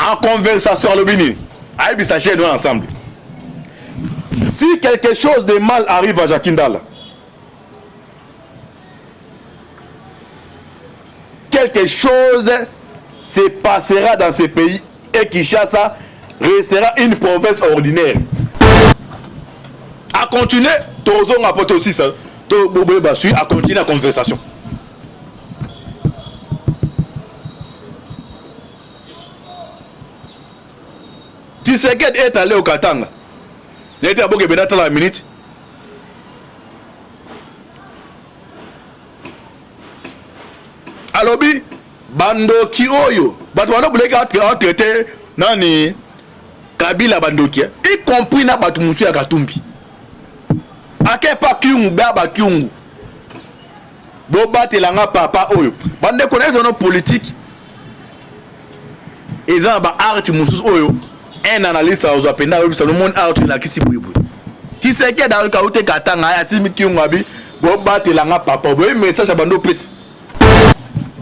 en conversation à l'obini. Aïe, ça nous ensemble. Si quelque chose de mal arrive à Jakindala, quelque chose se passera dans ce pays et Kinshasa restera une province ordinaire. À continuer, Tozon a porté aussi ça. À continuer la conversation. Tshisekedi est allé au Katanga. Il était à Boguebena dans la minute. Alobi, Bandoki Oyo. Batouano voulait traiter Nani Kabila Bandoki. Y compris na Batumusu ya Katumbi. Ake pa Kyungu, Baba Kyungu. Boba Telanga Papa Oyo. Bande connaissent nos politiques. Ils ont un art Moussous Oyo. Un analyste aux appels le monde art la Kisi Bouyou. Tu sais que dans le cas où tu es Katanga, Yassimi Kyungu Abi, Boba Telanga Papa Oyo. Message à Bando Pes.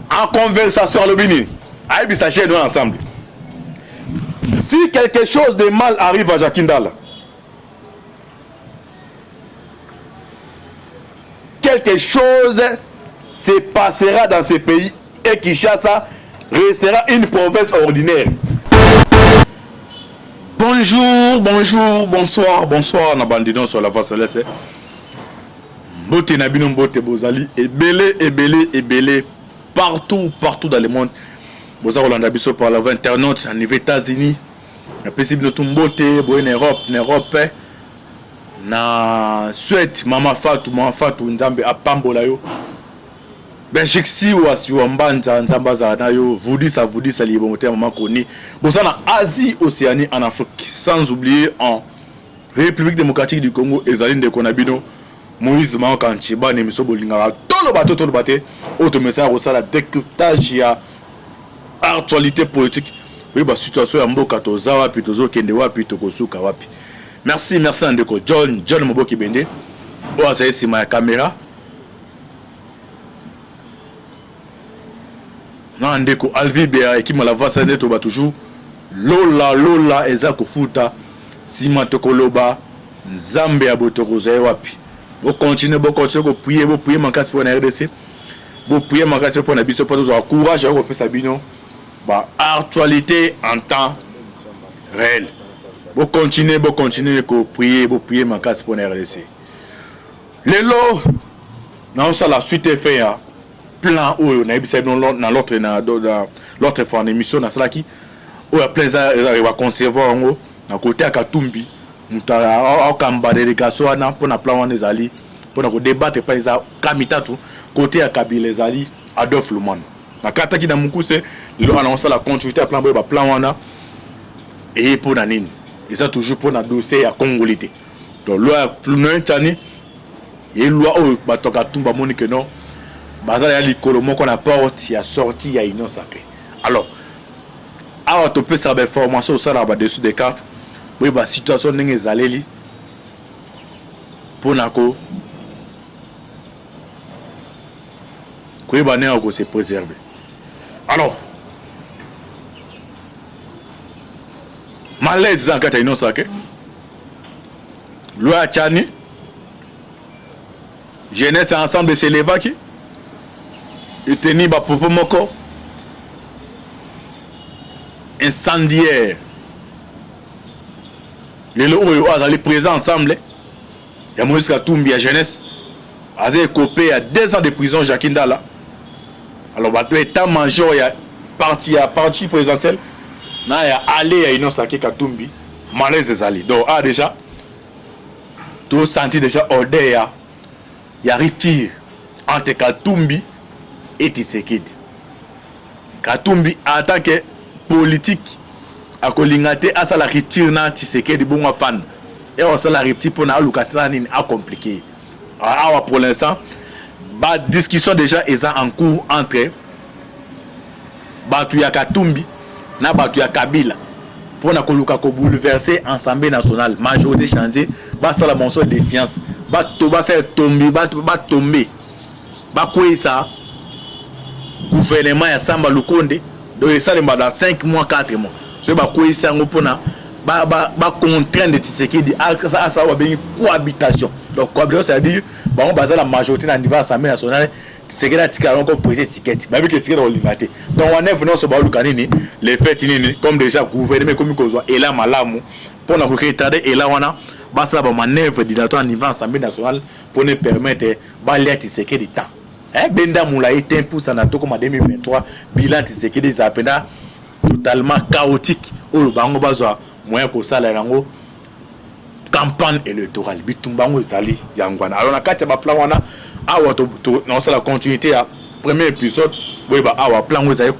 En conversation à l'obini. Aïe, ça nous ensemble. Si quelque chose de mal arrive à Jakindala, quelque chose se passera dans ce pays et Kinshasa restera une province ordinaire. Bonjour, bonjour, bonsoir, bonsoir, Nabandino sur la voie céleste. Bote Nabino Bote Bozali, et partout dans le monde. Boza Rolanda Biso par la voie internaute, en niveau États-Unis, na possible de Mbote, en Europe, na Suède, Mama Fatou, Nzambe Apambola yo. Belgique si ou asi Wambanja, Nzambaza na yo, Voudis Libomote, Maman Koni. Boza na Asie, Océanie, en Afrique, sans oublier en République démocratique du Congo, Ezaline de Konabino, Moïse Mankanchiba, Nemiso Bolinga, tout le bateau, autre message au la décryptage ya actualité politique. Oui, bah situation ya mboka toza wapi tozo kende wapi tokosuka wapi. Merci Ndeko John Moboki Bende. Bon, ça c'est ma caméra. Non Ndeko Alvi Bea qui me la voix ça neto ba toujours Lola eza kofuta sima tokoloba Nzambe abotoroza wapi. Vous continuez ko prier mankasi pour na RDC. Vous prier mankasi pour na biso pour nous courage à repasser Sabino. Bah actualité en temps réel. Vous continuez ko prier mankasi pour na RDC. Lelo na ça la suite est fait ya plan oyo na ebisa dans l'autre fois en émission na sala ki o ya plein ça va conserver ngo na côté ya Katumbi. Mutala okamba délégation na pona plan wana ezali pona ko débattre pa eza kamitatu côté ya Kabila ezali Adolphe Lumana na kata ki na mukuse le annonce la continuité plan ba plan wana et pona nini eza toujours pona dossier ya congolité donc loi plus tani et loi o batoka tumba monique non bazala ya likolo moko na porte ya sortie ya union sacrée. Alors awa to peut savoir information ça là ba dessus des cartes. Oui, bah, situation n'est pas allée pour nako. Quoi, bah, n'est pas se préserver. Alors, malaise en cas de saké. Loi Tchani, jeunesse ensemble de s'élever qui, et tenir bah pour moko incendiaire. Les lots sont présents ensemble. Il y a Moïse Katumbi, la jeunesse. Ils ont copé à 2 ans de prison, Jakindala. Alors, l'état-major, il y a parti présidentiel. Il y a allé à Inosaki Katumbi. Malaise est allé. Donc, déjà, tout senti déjà odeur. Il y a rupture entre Katumbi et Tshisekedi. Katumbi, en tant que politique, a kolingate asa la rupture na Tshisekedi bonga fan et on sa la rupture pour na Lukasana ni a compliqué. Alors pour l'instant ba discussion déjà est en cours entre batu ya Katumbi na batu ya Kabila pour na koluka ko bouleverser Assemblée nationale majorité changer ba ça la monceau de défiance ba to ba faire tomber ba tomber ba quoi ça gouvernement ya Samba Lukonde donc ça dans 5 mois 4 mois so ba ko isango pona ba contraindre Tshisekedi à ça va bien cohabitation. Donc cohabitation ça veut dire on base la majorité dans niveau assemblée nationale Tshisekedi a tika encore poser ticket ba bi que ticket olimate. Donc on est venu sur ba lukanini les faits nini comme déjà gouvernement comme kozwa et là malamu pour na ko retarder et là wana ba ça ba manœuvre dilatoire niveau assemblée nationale pour ne permettre ba les Tshisekedi temps. Benda Moula est 1% na to comme 2023 bilan Tshisekedi ça pena totalement chaotique au bango bazwa moyen ko sala yango campagne électorale bitumbango zali yangwana. Alors na kati ba plan wana awa to na sala continuité à premier épisode boy ba awa plan ngo zali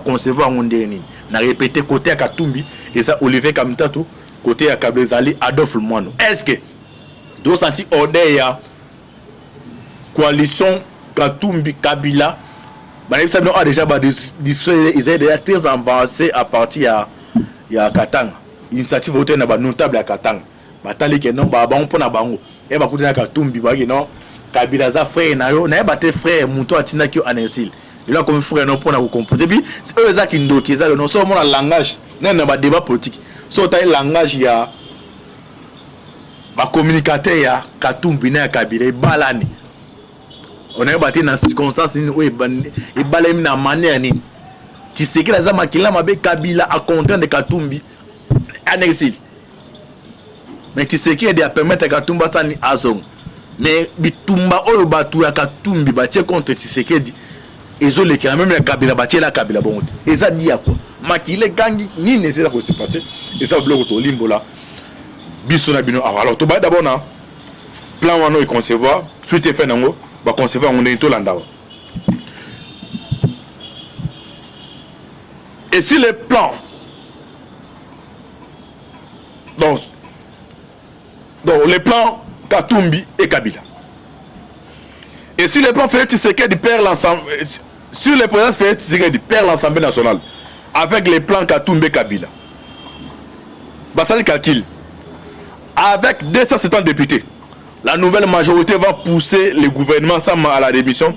concevoir ngondeni na répéter côté à Katumbi et ça Olivier Kamitatou côté à Kabezali Adolphe Moano. Est-ce que do senti order ya coalition Katumbi Kabila ça a déjà ils est déjà très avancé à partir ya Katanga. Initiative voté na ba notable à Katanga. Batali ke non ba bon pona bango. E ba kutana Katumbi ba non Kabila za frère na yo na ba te frère muto atina ki anesil. Il a comme frère non pona ko composer puis c'est eux ça qui ndoki ça non so mon langage na ba débat politique. So ta langage ya ba communicateur ya Katumbi na Kabila balani. On a battu dans circonstances où il balème na manière ni Tshisekedi la zama kila mabe Kabila a contraint de Katumbi en exil. Mais Tshisekedi a permettre Katumba ça ni azong. Mais bitumba oyo batu ya Katumbi batie contre Tshisekedi ezole ki même la Kabila batie la Kabila bon. Et ça dit à quoi? Makile gangi ni nécessaire que se passer et ça bloque to limbo là. Biso na bino alors to ba d'abord na plan wano et concevoir suite fait nango va concevoir on est tout l'andao. Et si les plans donc les plans Katumbi et Kabila et si les plans Félix Tshisekedi perd l'ensemble sur les présences Félix Tshisekedi perd l'Assemblée nationale avec les plans Katumbi et Kabila basali calcul avec 270 députés. La nouvelle majorité va pousser le gouvernement à la démission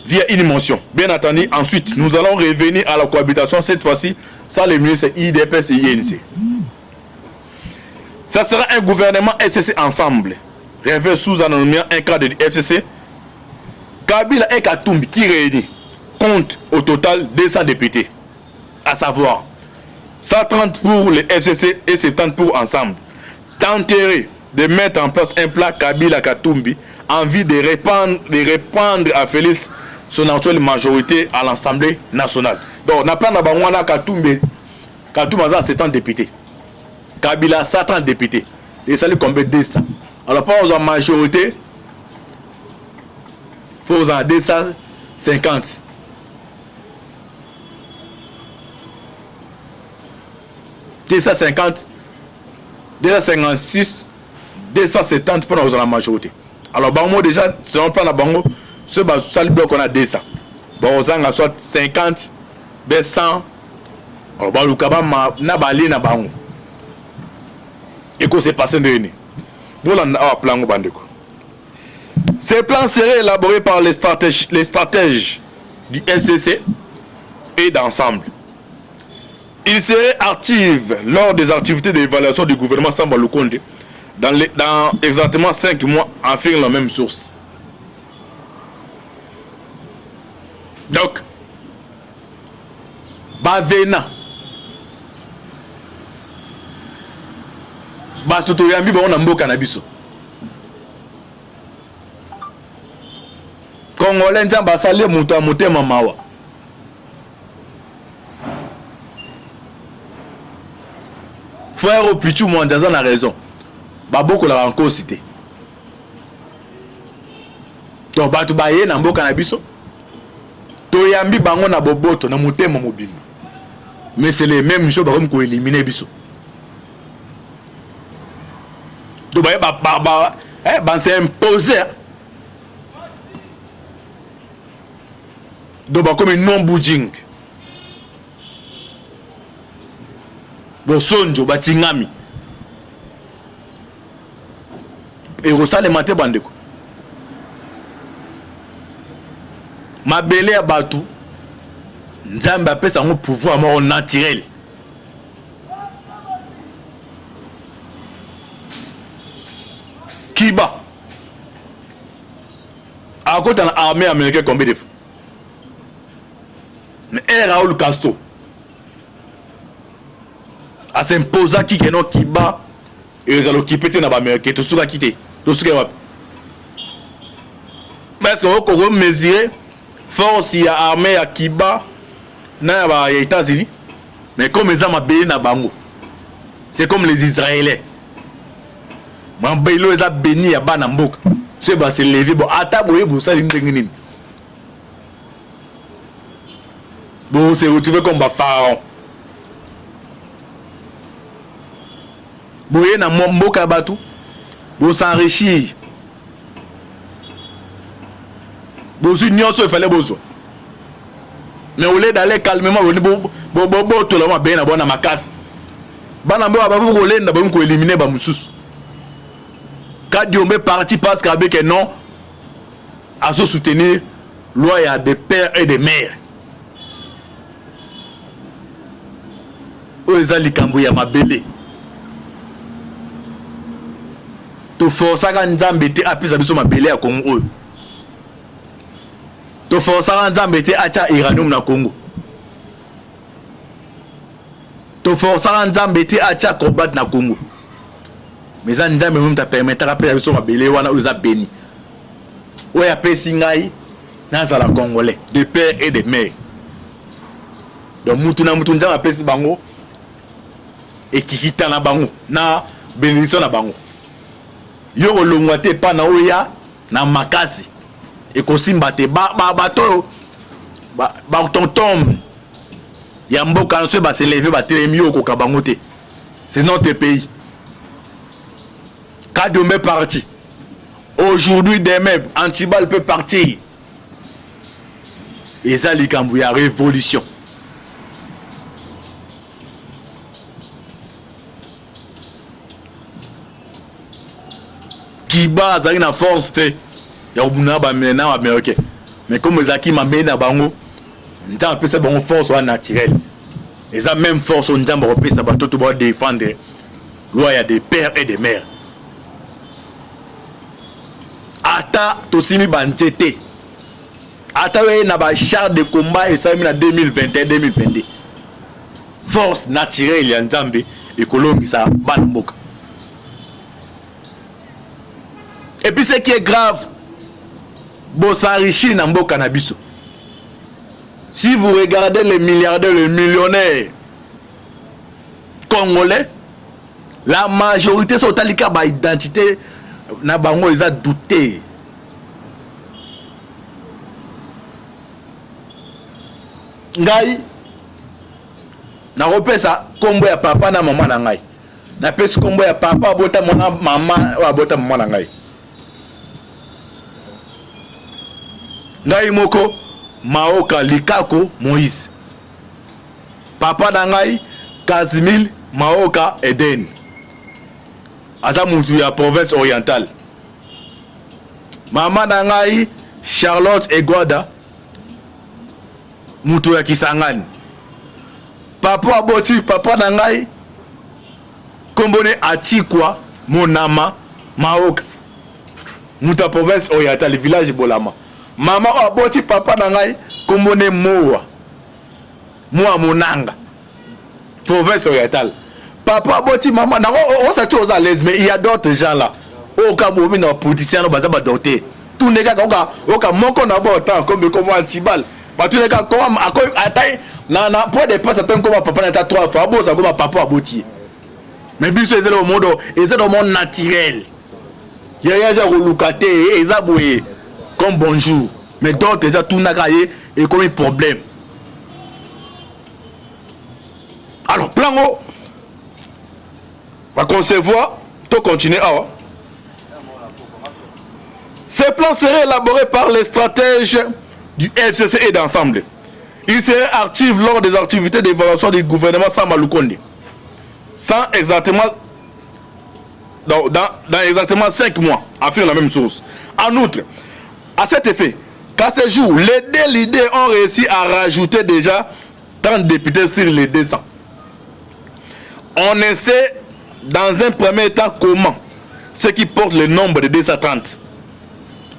via une motion. Bien entendu, ensuite, nous allons revenir à la cohabitation, cette fois-ci, sans les ministres IDPS et INC. Ça sera un gouvernement FCC ensemble. Réveil sous anonymat un cadre de FCC. Kabila et Katumbi qui réunit compte au total 200 députés. À savoir, 130 pour les FCC et 70 pour ensemble. D'enterrer de mettre en place un plan Kabila Katumbi en vue de répandre à Félix son actuelle majorité à l'Assemblée nationale. Donc, on a plan d'abord Katumbi a 70 députés. Kabila 130 députés. Et ça lui combien 200. Alors, pour la majorité, il faut en 250. « 250, 256, 270 pour la majorité. Alors, bango déjà, selon le plan de bango, ce seul bloc on a 200. Bon, on a soit 50, 100. Alors, bango, na bali na bango. Et que c'est passé de l'année. Pour la plan bandeko. Ces plans seraient élaborés par les stratèges du LCC et d'ensemble. Ils seraient actifs lors des activités d'évaluation du gouvernement Samba Lukonde dans exactement 5 mois, affirme la même source. Donc, Bavena, Batuto Yambi, on a un beau cannabis. Congolais, on va saler monter mamawa. Frère au Pichou Mwandaza a raison. Baboko l'a encore cité. Donc, Batu Baye n'a pas cannabis. Toyambi bango na boboto na mutema mobile. Mais c'est les mêmes choses comme qu'on éliminer biso. Donc, c'est imposé. Donc, comme un non-bouging. Sonjo batingami et rosale maté bandeko mabele ya batu nzambe apesa ngo pouvoir moko naturel Kiba. À côté de l'armée américaine, combien de fois? Mais Raoul Castro. A s'imposer qui est non Kiba. Et ils ont occupé dans l'Amérique. Tout ce qui a quitté. Tout ce qui a. Parce qu'on peut mesurer force il y a armée à Kiba dans les États-Unis. Mais comme ils ont béni dans Bango. C'est comme les Israéliens. Mambelo ils ont béni à Banambok. C'est bah c'est levé bon ataboye bon ça l'indengini. Bon c'est retrouvé comme pharaon. Boye na mboka batu. Bon s'enrichir. Bon si nyonso il fallait bozo. Mais au lieu d'aller calmement bo to la ma ben na bona makasi. Bana mbo ababu ko lenda ba ko éliminer ba mususu. Kadiombe parti parce qu'avec non à se soutenir loi à des pères et des mères. Oza likambo ya mabele. To força ka nzambe te apesa biso mabele ya Congo oyo. To força ka nzambe te acha uranium na Congo. To força ka nzambe te acha combat na Congo. Mais ça nzambe même ta permettra apesa biso mabele wana oza béni. Oya pesi ngai na la congolais de père et de mère. Donc mutu na mutu nzambe apesi bango et kikita na bango na bénédiction na bango. Yo longwa te pa na oya na makasi et kosimba te ba bato ba tontom ya mboka nso ba se lever ba telemi yo ko kabango te. C'est notre pays. Kadombe parti. Aujourd'hui, demain, Antibal peut partir. Et ça, il y a révolution. Qui base à une force, il y a un américain. Mais comme les acquis m'amènent à Bango, on a cette bonne force naturelle. Et ça, même force, on a repris ça pour défendre. Il y a des pères et des mères. Ata tosimi banjete ata we na ba char de combat et ça en 2021 2022 force naturelle ya nzambe ekolongisa bana mboka. Et puis ce qui est grave bo s'enrichir na mboka na biso. Si vous regardez les milliardaires, les millionnaires congolais, la majorité sont talika ba identité na bango ils a douté. Ngai na repesa kombo ya papa na mama na ngai. Na pesa kombo ya papa bota mona mama wa bota mama na ngai. Ngai moko Maoka Likako Moïse. Papa na ngai Kazimil Maoka Eden. Aza mutu ya province orientale. Mama na ngai Charlotte Egwada mutu ya Kisangani. Papa aboti papa na ngai kombone Atikwa Monama Maoka mutu ya province orientale village Bolama. Mama aboti papa na ngai kombone Moa Monanga province orientale. Papa boti maman na on s'est tous à l'aise mais il y a d'autres gens là au cas où on politicien on va doter tout les gars oka moko na bon temps comme Antibal ba tous les gars comme attaque na pour des pas certains comme papa na 3 fois bon ça comme papa aboti mais biso c'est le monde et c'est le monde naturel il y a déjà relukate et ça boye comme bonjour mais d'autres déjà tout na gaé et comme un problème. Alors plan haut va concevoir, tout continuer. Ces plans seraient élaborés par les stratèges du FCC et d'ensemble. Ils seraient actifs lors des activités d'évaluation du gouvernement Sama Lukonde. Sans exactement dans exactement 5 mois, affirme la même source. En outre, à cet effet, qu'à ce jour, les deux leaders ont réussi à rajouter déjà 30 députés sur les 200. On essaie dans un premier temps comment ceux qui portent le nombre de 230.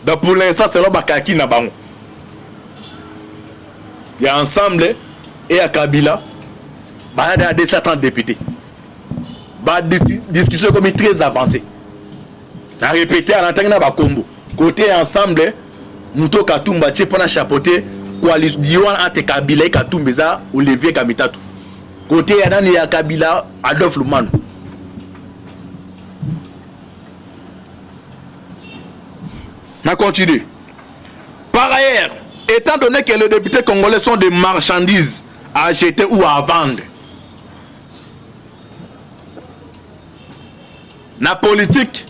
Donc pour l'instant, c'est là qui n'a pas. Il y a ensemble et à Kabila, il y a 230 députés. Discussion comme très avancée. On a répété à l'entendre dans Combo. Côté ensemble, Mouto Katumba, tu peux chapeauter coalition Diwan entre Kabila et Katumba, Olivier Kamitatu. Côté il y a Kabila, Adolphe Lumano. On continue. Par ailleurs, étant donné que les députés congolais sont des marchandises à acheter ou à vendre, la politique,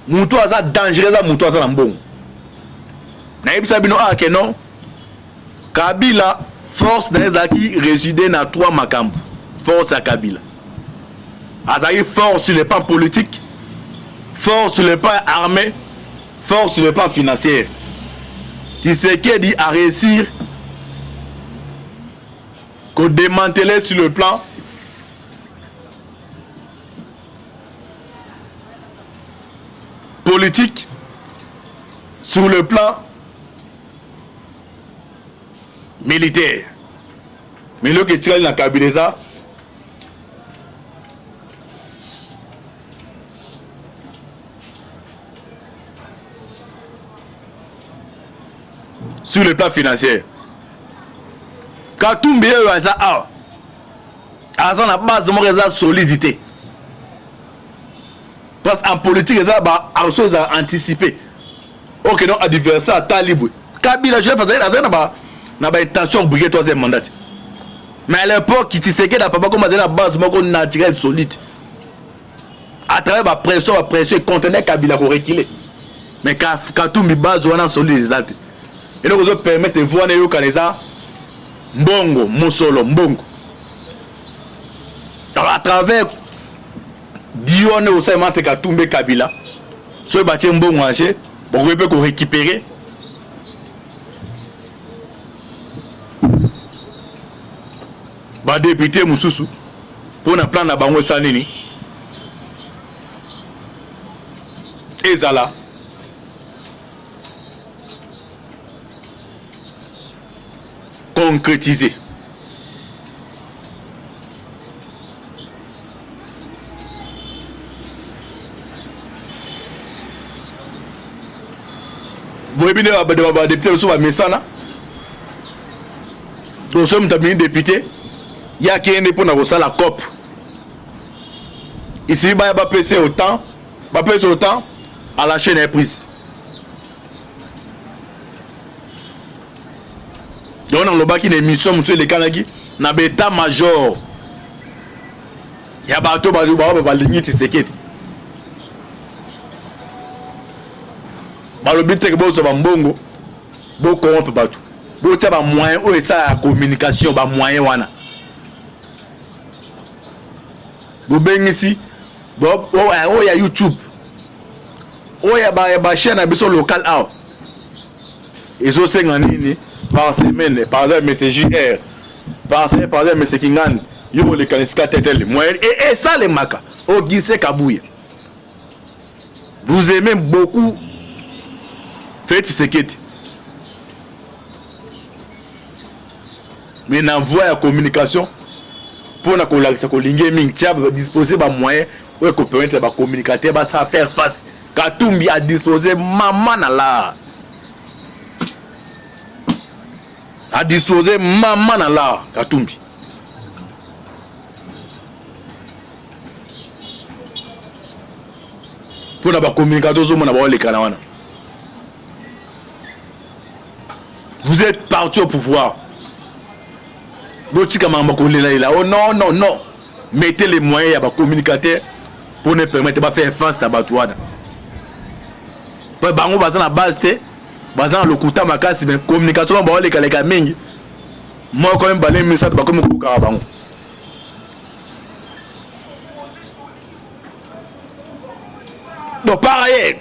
Moutou aza dangereux, Moutou aza bon. Naïbisa bino a que non. Kabila force des acquis résidait dans 3 makambo. Force à Kabila. Azaï force sur le plan politique, force sur le plan armé, force sur le plan financier. Tshisekedi a réussi qu'on démanteler sur le plan politique, sur le plan militaire. Mais le que tu as dans Kabila, sur le plan financier. Katumbe a la base de solidité. Parce qu'en politique, il y a des choses à anticiper. Ok, non, adversaire à talibou. Kabila, je faisais une intention de briguer 3e mandat. Mais à l'époque, il s'est dit que la base naturelle solide. À travers la pression et contenir Kabila pour reculer. Mais Katumbi base on a solide. Et donc, vous permettez de voir les gens Mbongo, Mosolo, Mbongo. Alors, à travers Dione au sein de Katumbe Kabila, ce bâtiment Mbongo, on peut récupérer. Député Moussoussou, pour un plan de Bango Sanini. Et Zala. Concrétiser. Vous avez des députés sur la Messana. Nous sommes des députés. Il y a qui est pour la COP. Ici, il y a PC autant, à la chaîne est prise. Donc, on a une émission, les Kanagi, na bêta major. Il y a bateau, la ligne qui s'est quitté. Le but est que vous avez un bongo, vous corrompez bateau. Vous avez un moyen, ou ça la communication, un moyen. Vous avez ici, il y a YouTube, il y a une chaîne locale. Ils ont 5 ans par semaine, par exemple, M. JR, par exemple, M. Kingan, ils ont les caniscats et ça, les maca, au Guissé Kabouya. Vous aimez beaucoup, faites ce qui est. Mais dans la communication, pour disposer de moyens pour permettre de communiquer, de faire face. Katumbi a disposé maman là. A disposé maman là, Katumbi. Pour la communication, vous êtes parti au pouvoir. Oh non, non, non. Mettez les moyens à communicateur pour ne permettre de faire face à Batouada. Pour bango bazan la base te, bazan le kuta makasi mais communication ba les kaleka mingi. Moi quand même balé message ba comme ku ka bango. Donc par ailleurs,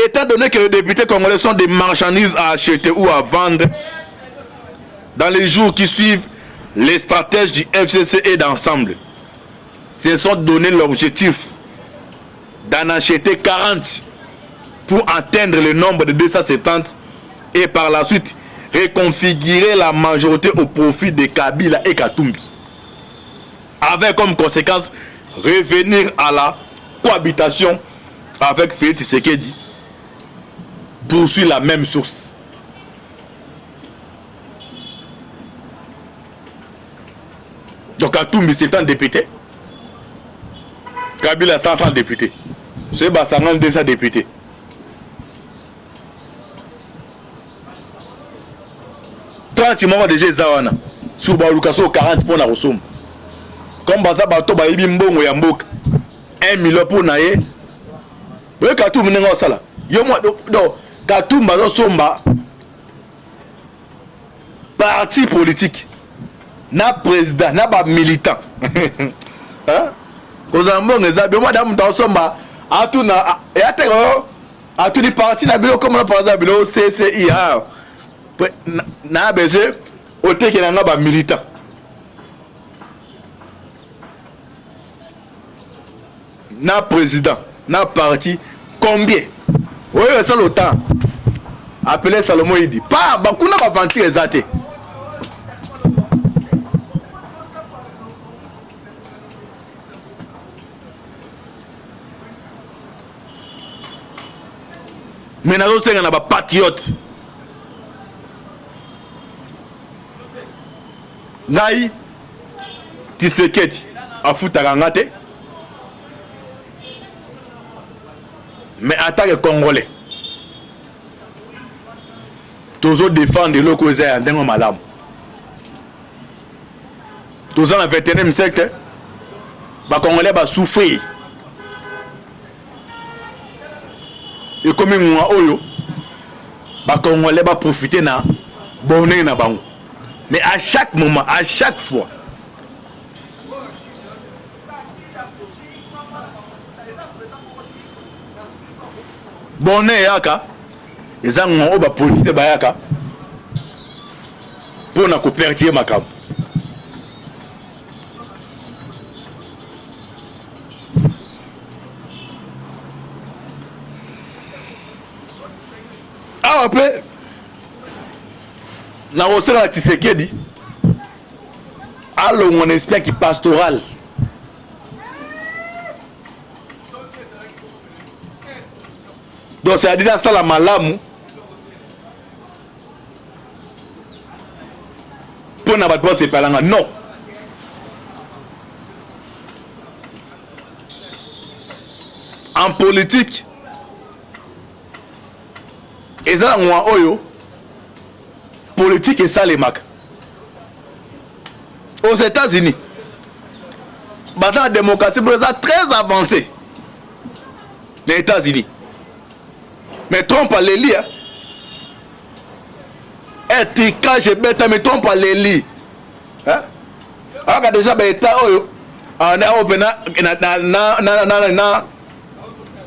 étant donné que les députés congolais sont des marchandises à acheter ou à vendre, dans les jours qui suivent, les stratèges du FCC et d'ensemble se sont donné l'objectif d'en acheter 40 pour atteindre le nombre de 270 et par la suite reconfigurer la majorité au profit de Kabila et Katumbi. Avec comme conséquence revenir à la cohabitation avec Félix Tshisekedi, poursuit la même source. Donc Katumbi c'est un député, Kabila 130 députés, c'est Bassangan 200 députés. Tu m'as déjà Zawana sur Balukaso 40 pour la Rosom. Comme Baza Bato Baïbi Mbongo Yambok 1 million pour Naye. Oui, Katou Menenga Sala. Yo moi do Katou Bazo Somba parti politique. Na président, na ba militant. Hein? Kozambo ngezabe moi dam ta Somba atuna et atero atuni parti na bilo comme par exemple bilo CCI ah. Na besoin au te que na ba militant. Na président, na parti combien? Oui, c'est le temps. Appelez Salomon il dit pas bakuna ba vantir ezate. Mais na zo senga na ba patriote. Ngai Tshisekedi afutaka ngate. Mais en tant que Congolais, tous défendent le cause en tant que madame. Tous dans le 21e siècle, les Congolais vont souffrir. Et comme moi, les Congolais vont profiter de bonheur. Mais à chaque moment, à chaque fois, bonheur yaka eza ngo ba police ba yaka pona ko perdre makambo. Ah après na osela Tshisekedi allo on espère qui pastoral. Donc c'est à dire ça la malamu pour n'a pas se parler non. En politique et ça moi oyo politique et ça les mac. Aux États-Unis la démocratie est très avancée. Les États-Unis. Mais Trump a les lits. Et quand je bête, mais Trump a les lits. Hein? Alors déjà, l'État, on a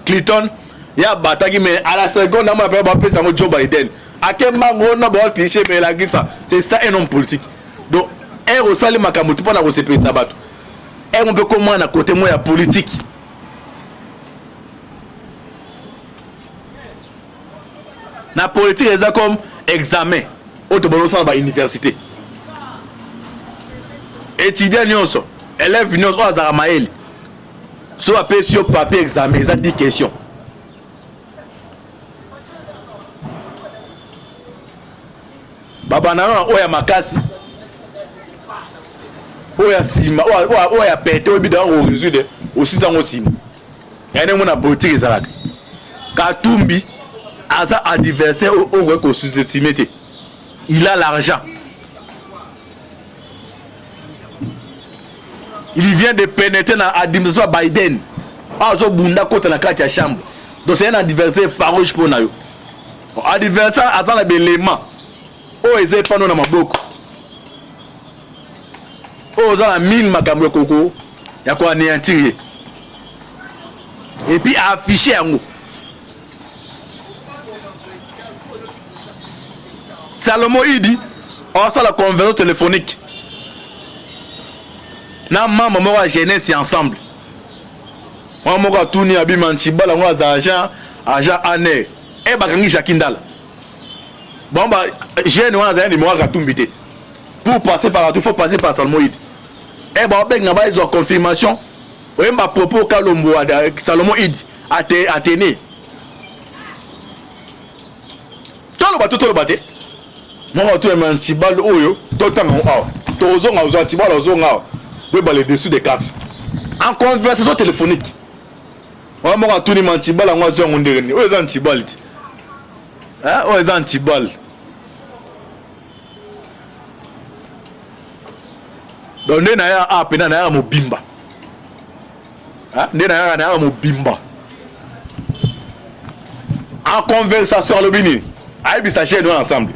Clinton, il y a bataille, mais à la seconde, on va appeler ça Joe Biden. À quel moment on a triché, mais la guise, c'est ça un homme politique. Donc, elle reçoit les macamoutes pour la recevoir ça. Et on peut comment à côté moi, il y a politique. La politique est comme examen au Tobago à l'université. Étudiants nyonso, élèves nyonso à Zaramaël. Soit appelé sur papier examen, ils ont 10 questions. Babanana oya makasi. Oya sima, oya pété au bidon au résultat aussi sans sima. Et nous na politique ezalaka. Katumbi Asa adversaire au sous-estimé. Il a l'argent. Il vient de pénétrer dans l'administration Biden. Azo bunda contre la carte à chambre. Donc c'est un adversaire farouche pour nous. Adversaire Asa na belément. Oh ezé pano na maboko. Oh za na 1000 makambo koko. Ya ko anéantir. Et puis afficher en haut. Salomon il dit on ça la conversation téléphonique. Na maman moi jeunesse ensemble. on m'a tourné à Bimanchiba, on a agent année. Et bakangi Jakindala. Bon, bah, j'ai un numéro à Katumbité. Pour passer par là, il faut passer par Salmoïde. Et bah, on a une confirmation. Oui, ma propos Kalombo Salomon Id Athénée. Tout le bateau. Moi, je suis un petit bal. Tout le temps, les dessous des cartes. En conversation téléphonique. Moi, je suis un petit bal. Où est-ce un petit bal? Où est un petit bal? Donc, on a un peu de mobimba. En conversation, nous ensemble.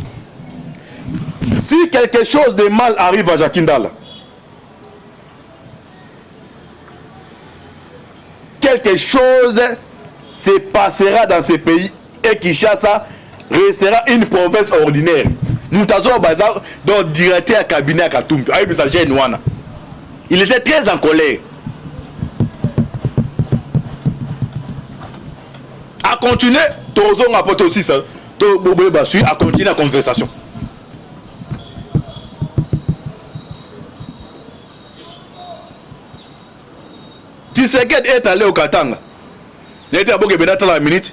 Si quelque chose de mal arrive à Jakindala, quelque chose se passera dans ce pays et Kinshasa restera une province ordinaire. Nous avons bazar donc directeur à cabinet à Katumbi. Il était très en colère. À continuer, Tozon a porté aussi ça. À continuer la conversation. Tshisekedi est allé au Katanga. Il était à Boguebena la minute.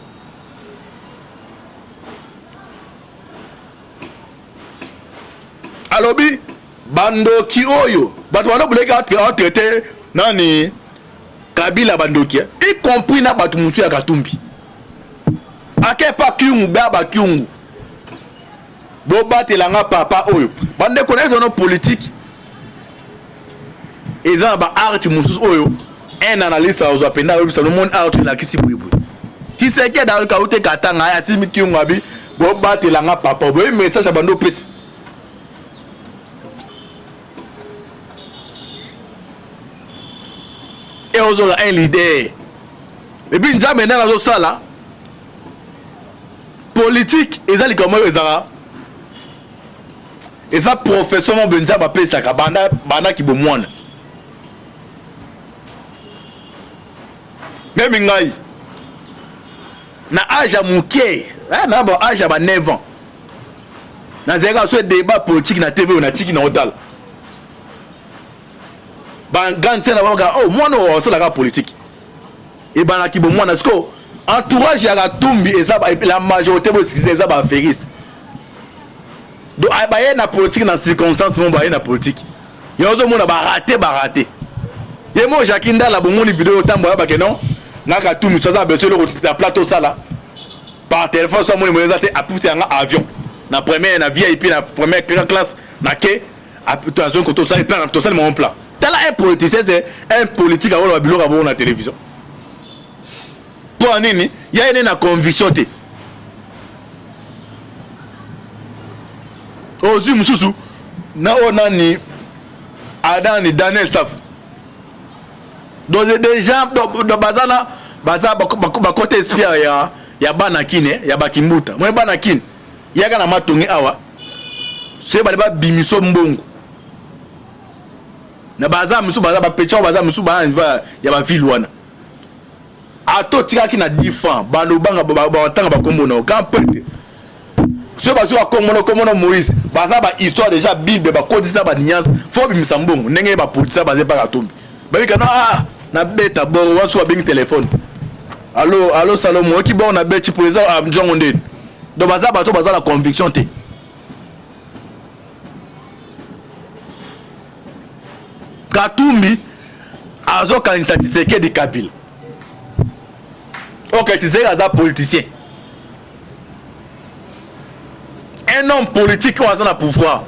Alobi, Bandoki Oyo. Batouano voulait traiter Nani Kabila Bandoki. Y compris na Batumusu ya Katumbi. Ake pa Kyungu, Baba Kyungu. Boba Telanga Papa Oyo. Bande connaissent nos politiques. Ils ont un art Moussous Oyo. Un analyste aux appels dans le monde art la Kisi Bouyou. Tu sais que dans le cas où tu es Katanga, il y a 6 Kyungu Abi. Boba Telanga Papa. Vous voyez le message à Bando Pes. Et aux autres, un leader. Et puis, nous avons maintenant ça là. Politique, ils ont dit comment ils ont. Et ça, professeur, on va appeler ça. Bana qui est bon. Même Ngaï. Na âge à mouké. Na âge à 9 ans. Na zéro sur débat politique na TV ou na tiki na hôtel. Ban c'est oh moi non c'est la politique et ban qui bon moi na sko entourage ya Katumbi et ça la majorité bo c'est ça ba affairiste donc ba na politique dans circonstance mon ba na politique yo zo mona ba raté et moi Jakindala bon mon vidéo tambo ba que non na Katumbi ça besoin le plateau ça là par téléphone ça moi me zate appuyer en avion na première na VIP na première classe na ke attention que tout ça est plan tout ça mon plan. Un politicien, c'est un politique à la télévision. Pour Nini, il y a une conviction. Ozu Moussou, na onani Adani Daniel Saf. Donc des gens de Bazana, côté espion ya Banakine, ya Bakimbuta. Moi Banakine, il y a kana matongi awa. C'est ba bimiso mbongo. Na baza musu baza ba pecha baza musu ba ya ba ville wana ato tika ki na difa bando banga ba tanga ba kombo na kan pete so ba so komono Moïse baza ba histoire déjà bible ba kodisa ba niance fo bi misambongo ndenge ba potisa baze pa Katumbi ba bi kana na beta bo waso ba bing téléphone allo Salomo ki bon na beti pour les am jongonde do baza ba to baza la conviction te. Katumbi azo kanisa Tshisekedi Kabila. Ok, Tshisekedi aza politicien. Un homme politique qui a un pouvoir.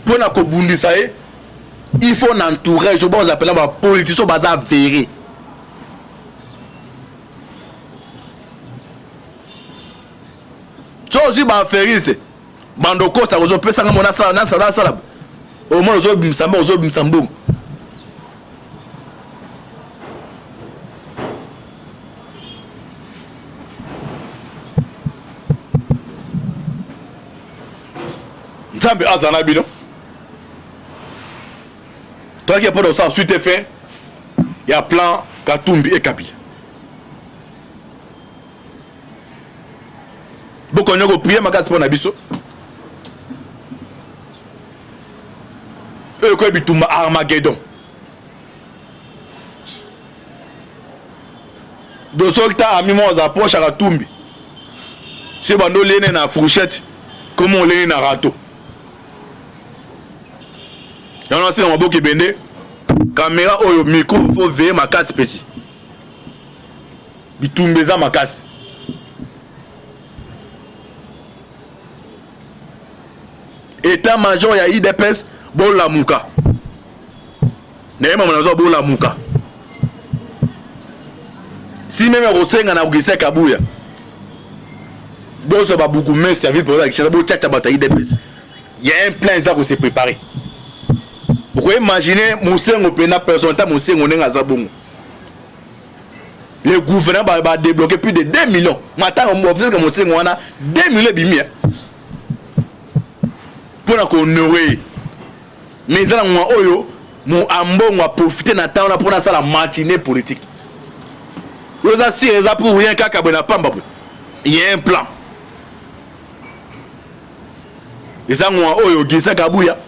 Pour na kobundisa il faut n'entourer, je pense appeler ma politicien baza verré. So aussi ba affairiste. Bandoko ça ozo pesa ngona sala. Au moins aux autres Bimsambo. Nzambe azana bino. Toi qui as pas de ça suite fait. Il y a plan Katumbi et Kabila. Beaucoup de gens prier ma case pour Nabiso. Eux qui habitent Armageddon. Donc soldat a mis moi approche à Katumbi. C'est bando lene na fourchette. Comment on lene na râteau. Il y en a aussi dans ma boucle bende. Caméra au micro faut veiller ma casse petit. Bitumbeza ma casse. État-major ya IDPS bola muka. N'est même on a bola muka. Si même Rosenga na Ugise Kabuya. Bozo ba beaucoup mais servir pour la chose bo tchatcha bata IDPS. Il y a un plan ça pour se préparer. Vous pouvez imaginer Moussengo pena personne ta Moussengo nenga zabongo. Le gouvernement va débloquer plus de 2 millions. Maintenant on va que Moussengo on a 2 millions bimia. Pour qu'on nourrit. Mais ça moi oyo mon ambon va profiter na temps pour na la matinée politique. Vous assurez ça pour rien kaka bona pamba. Il y a un plan. Et ça moi oyo Gisa Kabuya